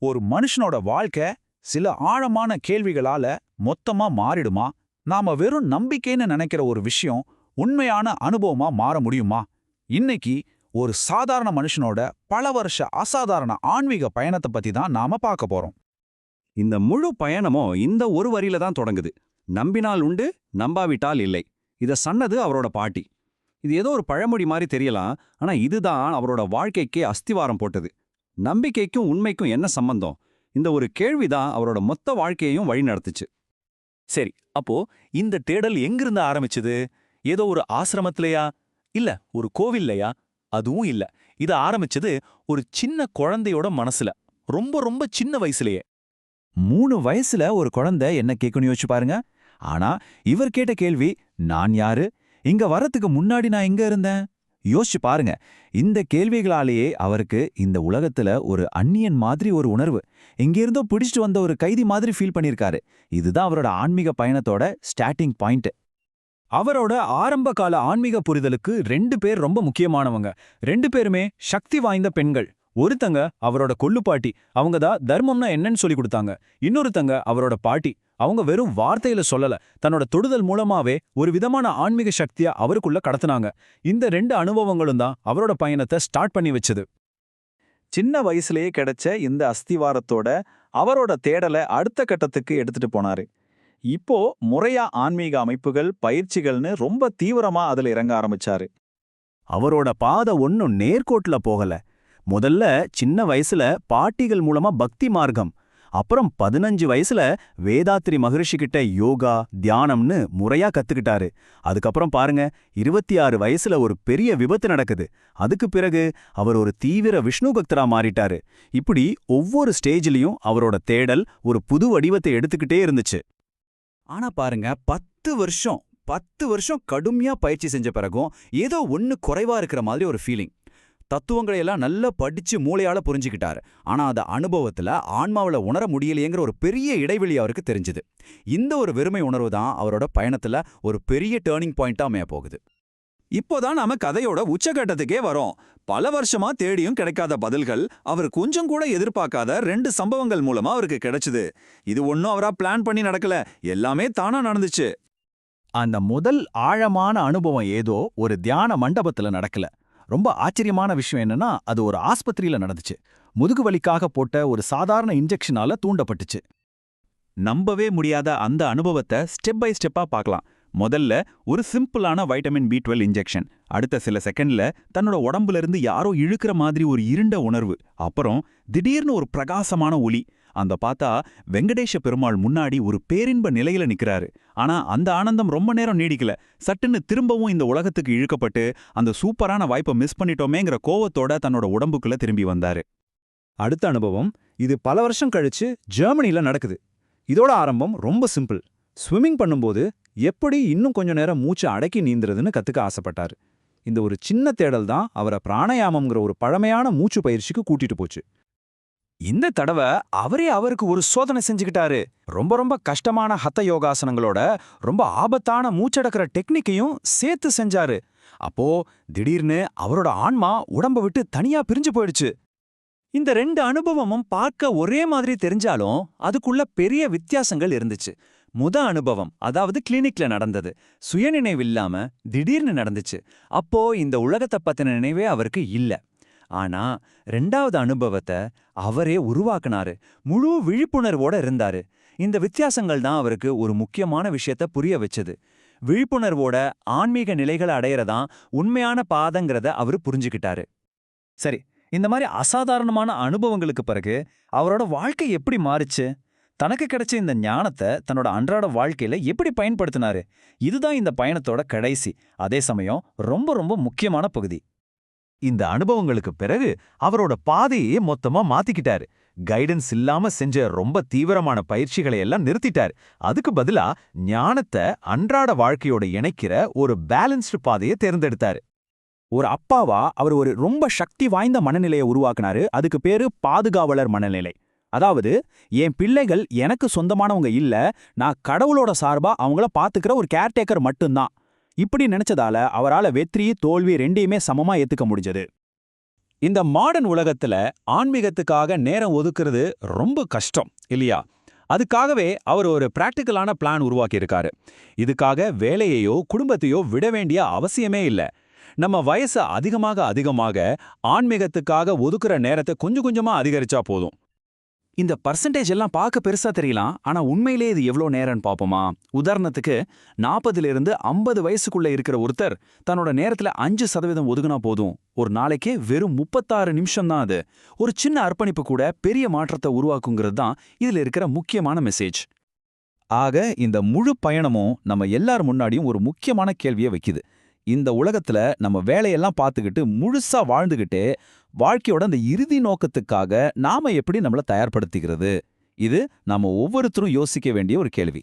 ஒரு மனுஷனோட வாழ்க்கை சில ஆழமான கேள்விகளால மொத்தமா மாறிடுமா? நாம வெறும் நம்பிக்கைன்னு நினைக்கிற ஒரு விஷயம் உண்மையான அனுபவமா மாற முடியுமா? இன்னைக்கு ஒரு சாதாரண மனுஷனோட பல வருஷ அசாதாரண ஆன்மீக பயணத்தை பத்தி தான் நாம பார்க்க போறோம். இந்த முழு பயணமும் இந்த ஒரு வரியில தான் தொடங்குது. நம்பினால் உண்டு, நம்பாவிட்டால் இல்லை. இத சொன்னது அவரோட பாட்டி. இது ஏதோ ஒரு பழமொழி மாதிரி தெரியலாம், ஆனா இதுதான் அவரோட வாழ்க்கைக்கே அஸ்திவாரம் போட்டது. நம்பிக்கைக்கும் உண்மைக்கும் என்ன சம்பந்தம்? இந்த ஒரு கேள்விதான் அவரோட மொத்த வாழ்க்கையையும் வழி நடத்துச்சு. சரி, அப்போ இந்த தேடல் எங்கிருந்து ஆரம்பிச்சது? ஏதோ ஒரு ஆசிரமத்திலையா? இல்ல ஒரு கோவில்லையா? அதுவும் இல்ல. இது ஆரம்பிச்சது ஒரு சின்ன குழந்தையோட மனசுல, ரொம்ப ரொம்ப சின்ன வயசுலயே. 3 வயசுல ஒரு குழந்தை என்ன கேட்கணும் யோசிச்சு பாருங்க. ஆனா இவர் கேட்ட கேள்வி, நான் யாரு? இங்க வரத்துக்கு முன்னாடி நான் எங்க இருந்தேன்? யோசிச்சு பாருங்க. இந்த கேள்விகளாலேயே அவருக்கு இந்த உலகத்துல ஒரு அந்நியன் மாதிரி ஒரு உணர்வு, எங்கிருந்தோ பிடிச்சிட்டு வந்த ஒரு கைதி மாதிரி ஃபீல் பண்ணிருக்காரு. இதுதான் அவரோட ஆன்மீக பயணத்தோட ஸ்டார்டிங் பாயிண்ட். அவரோட ஆரம்ப கால ஆன்மீக புரிதலுக்கு 2 பேர் ரொம்ப முக்கியமானவங்க. 2 பேருமே சக்தி வாய்ந்த பெண்கள். ஒருத்தங்க அவரோட கொள்ளுப்பாட்டி, அவங்க தான் தர்மம்னா என்னன்னு சொல்லி கொடுத்தாங்க. இன்னொருத்தங்க அவரோட பாட்டி, அவங்க வெறும் வார்த்தையில சொல்லல, தன்னோட தொடுதல் மூலமாவே ஒரு விதமான ஆன்மீக சக்தியா அவருக்குள்ள கடத்துனாங்க. இந்த 2 அனுபவங்களும் தான் அவரோட பயணத்தை ஸ்டார்ட் பண்ணி வச்சது. சின்ன வயசுலயே கிடைச்ச இந்த அஸ்திவாரத்தோட அவரோட தேடலை அடுத்த கட்டத்துக்கு எடுத்துட்டு போனாரு. இப்போ முறையா ஆன்மீக அமைப்புகள், பயிற்சிகள்னு ரொம்ப தீவிரமா அதுல இறங்க ஆரம்பிச்சாரு. அவரோட பாதை ஒன்னும் நேர்கோட்டுல போகல. முதல்ல சின்ன வயசுல பாட்டிகள் மூலமா பக்தி மார்க்கம், அப்புறம் 15 வயசுல வேதாத்ரி மகரிஷி கிட்ட யோகா, தியானம்னு முறையா கத்துக்கிட்டாரு. அதுக்கப்புறம் பாருங்க, 26 வயசுல ஒரு பெரிய விபத்து நடக்குது. அதுக்கு பிறகு அவர் ஒரு தீவிர விஷ்ணு பக்தரா மாறிட்டாரு. இப்படி ஒவ்வொரு ஸ்டேஜ்லயும் அவரோட தேடல் ஒரு புது வடிவத்தை எடுத்துக்கிட்டே இருந்துச்சு. ஆனா பாருங்க, 10 வருஷம் கடுமையா பயிற்சி செஞ்ச பிறகும் ஏதோ ஒன்னு குறைவா இருக்கிற மாதிரி ஒரு ஃபீலிங். தத்துவங்களை எல்லாம் நல்லா படிச்சு மூளையால புரிஞ்சுக்கிட்டாரு. ஆனா அத அனுபவத்துல ஆன்மாவில உணர முடியலையேங்கிற ஒரு பெரிய இடைவெளி அவருக்கு தெரிஞ்சது. இந்த ஒரு வெறுமை உணர்வு தான் அவரோட பயணத்துல ஒரு பெரிய டேர்னிங் பாயிண்டா அமைய போகுது. இப்போதான் நாம கதையோட உச்சகட்டத்துக்கே வரோம். பல வருஷமா தேடியும் கிடைக்காத பதில்கள் அவர் கொஞ்சம் கூட எதிர்பார்க்காத 2 சம்பவங்கள் மூலமா அவருக்கு கிடைச்சது. இது ஒன்னும் அவரா பிளான் பண்ணி நடக்கல, எல்லாமே தானா நடந்துச்சு. அந்த முதல் ஆழமான அனுபவம் ஏதோ ஒரு தியான மண்டபத்துல நடக்கல. ரொம்ப ஆச்சரியமான விஷயம் என்னன்னா, அது ஒரு ஆஸ்பத்திரியில நடந்துச்சு. முதுகு வலிக்காக போட்ட ஒரு சாதாரண இன்ஜெக்ஷனால தூண்டப்பட்டுச்சு. நம்பவே முடியாத அந்த அனுபவத்தை ஸ்டெப் பை ஸ்டெப்பா பார்க்கலாம். முதல்ல ஒரு சிம்பிளான வைட்டமின் B12 இன்ஜெக்ஷன். அடுத்த சில செகண்ட்ல தன்னோட உடம்புல இருந்து யாரோ இழுக்கிற மாதிரி ஒரு இருண்ட உணர்வு. அப்புறம் திடீர்னு ஒரு பிரகாசமான ஒளி. அந்த பார்த்தா வெங்கடேஷ பெருமாள் முன்னாடி ஒரு பேரின்ப நிலையில நிக்கிறாரு. ஆனா அந்த ஆனந்தம் ரொம்ப நேரம் நீடிக்கல. சட்டுன்னு திரும்பவும் இந்த உலகத்துக்கு இழுக்கப்பட்டு அந்த சூப்பரான வாய்ப்பை மிஸ் பண்ணிட்டோமேங்கிற கோவத்தோட தன்னோட உடம்புக்குள்ள திரும்பி வந்தாரு. அடுத்த அனுபவம் இது பல வருஷம் கழிச்சு ஜெர்மனில நடக்குது. இதோட ஆரம்பம் ரொம்ப சிம்பிள். ஸ்விம்மிங் பண்ணும்போது எப்படி இன்னும் கொஞ்ச நேரம் மூச்சை அடக்கி நீந்துறதுன்னு கத்துக்க ஆசைப்பட்டாரு. இந்த ஒரு சின்ன தேடல் தான் அவரை பிராணாயாமம்ங்கிற ஒரு பழமையான மூச்சு பயிற்சிக்கு கூட்டிட்டு போச்சு. இந்த தடவை அவருக்கு ஒரு சோதனை செஞ்சுக்கிட்டாரு. ரொம்ப ரொம்ப கஷ்டமான ஹத்த யோகாசனங்களோட ரொம்ப ஆபத்தான மூச்சடக்கிற டெக்னிக்கையும் சேர்த்து செஞ்சாரு. அப்போ திடீர்னு அவரோட ஆன்மா உடம்ப விட்டு தனியா பிரிஞ்சு போயிடுச்சு. இந்த 2 அனுபவமும் பார்க்க ஒரே மாதிரி தெரிஞ்சாலும் அதுக்குள்ள பெரிய வித்தியாசங்கள் இருந்துச்சு. அனுபவம், அதாவது கிளினிக்ல நடந்தது, சுயநினைவில்லாம திடீர்னு நடந்துச்சு. அப்போ இந்த உலகத்தை பத்தின நினைவே அவருக்கு இல்ல. ஆனா 2வது அனுபவத்தை அவரே உருவாக்குனாரு. முழு விழிப்புணர்வோட இருந்தாரு. இந்த வித்தியாசங்கள் தான் அவருக்கு ஒரு முக்கியமான விஷயத்த புரிய வச்சது. விழிப்புணர்வோட ஆன்மீக நிலைகளை அடையறதான் உண்மையான பாதங்கிறத அவரு புரிஞ்சுக்கிட்டாரு. சரி, இந்த மாதிரி அசாதாரணமான அனுபவங்களுக்கு பிறகு அவரோட வாழ்க்கை எப்படி மாறுச்சு? தனக்கு கிடைச்ச இந்த ஞானத்தை தன்னோட அன்றாட வாழ்க்கையில எப்படி பயன்படுத்தினாரு? இதுதான் இந்த பயணத்தோட கடைசி, அதே சமயம் ரொம்ப ரொம்ப முக்கியமான பகுதி. இந்த அனுபவங்களுக்கு பிறகு அவரோட பாதையே மொத்தமா மாத்திக்கிட்டாரு. கைடன்ஸ் இல்லாம செஞ்ச ரொம்ப தீவிரமான பயிற்சிகளை எல்லாம் நிறுத்திட்டாரு. அதுக்கு பதிலா ஞானத்தை அன்றாட வாழ்க்கையோட இணைக்கிற ஒரு பேலன்ஸ்டு பாதையை தேர்ந்தெடுத்தாரு. ஒரு அப்பாவா அவர் ஒரு ரொம்ப சக்தி வாய்ந்த மனநிலையை உருவாக்குனாரு. அதுக்கு பேரு பாதுகாவலர் மனநிலை. அதாவது, என் பிள்ளைகள் எனக்கு சொந்தமானவங்க இல்ல, நான் கடவுளோட சார்பா அவங்கள பாத்துக்கிற ஒரு கேர்டேக்கர் மட்டும்தான். இப்படி நினைச்சதால அவரால வெற்றி, தோல்வி 2யுமே சமமா ஏத்துக்க முடிஞ்சது. இந்த மாடர்ன் உலகத்துல ஆன்மீகத்துக்காக நேரம் ஒதுக்குறது ரொம்ப கஷ்டம் இல்லையா? அதுக்காகவே அவர் ஒரு பிராக்டிக்கலான பிளான் உருவாக்கியிருக்காரு. இதுக்காக வேலையையோ குடும்பத்தையோ விட வேண்டிய அவசியமே இல்ல. நம்ம வயசு அதிகமாக ஆன்மீகத்துக்காக ஒதுக்குற நேரத்தை கொஞ்சம் கொஞ்சமா அதிகரிச்சா போதும். இந்த பர்சன்டேஜ் எல்லாம் பார்க்க பெருசா தெரியலாம், ஆனா உண்மையிலே இது எவ்வளோ நேரம்னு பாப்போமா? உதாரணத்துக்கு 40லிருந்து 50 வயசுக்குள்ள இருக்கிற ஒருத்தர் தன்னோட நேரத்துல 5% ஒதுக்குனா போதும். ஒரு நாளைக்கே வெறும் 36 நிமிஷம் தான் அது. ஒரு சின்ன அர்ப்பணிப்பு கூட பெரிய மாற்றத்தை உருவாக்குங்கிறது தான் இதுல இருக்கிற முக்கியமான மெசேஜ். ஆக இந்த முழு பயணமும் நம்ம எல்லார் முன்னாடியும் ஒரு முக்கியமான கேள்வியை வைக்குது. இந்த உலகத்துல நம்ம வேலையெல்லாம் பார்த்துக்கிட்டு முழுசா வாழ்ந்துகிட்டே வாழ்க்கையோட அந்த இறுதி நோக்கத்துக்காக நாம எப்படி நம்மள தயார்படுத்திக்கிறது? இது நாம ஒவ்வொருத்தரும் யோசிக்க வேண்டிய ஒரு கேள்வி.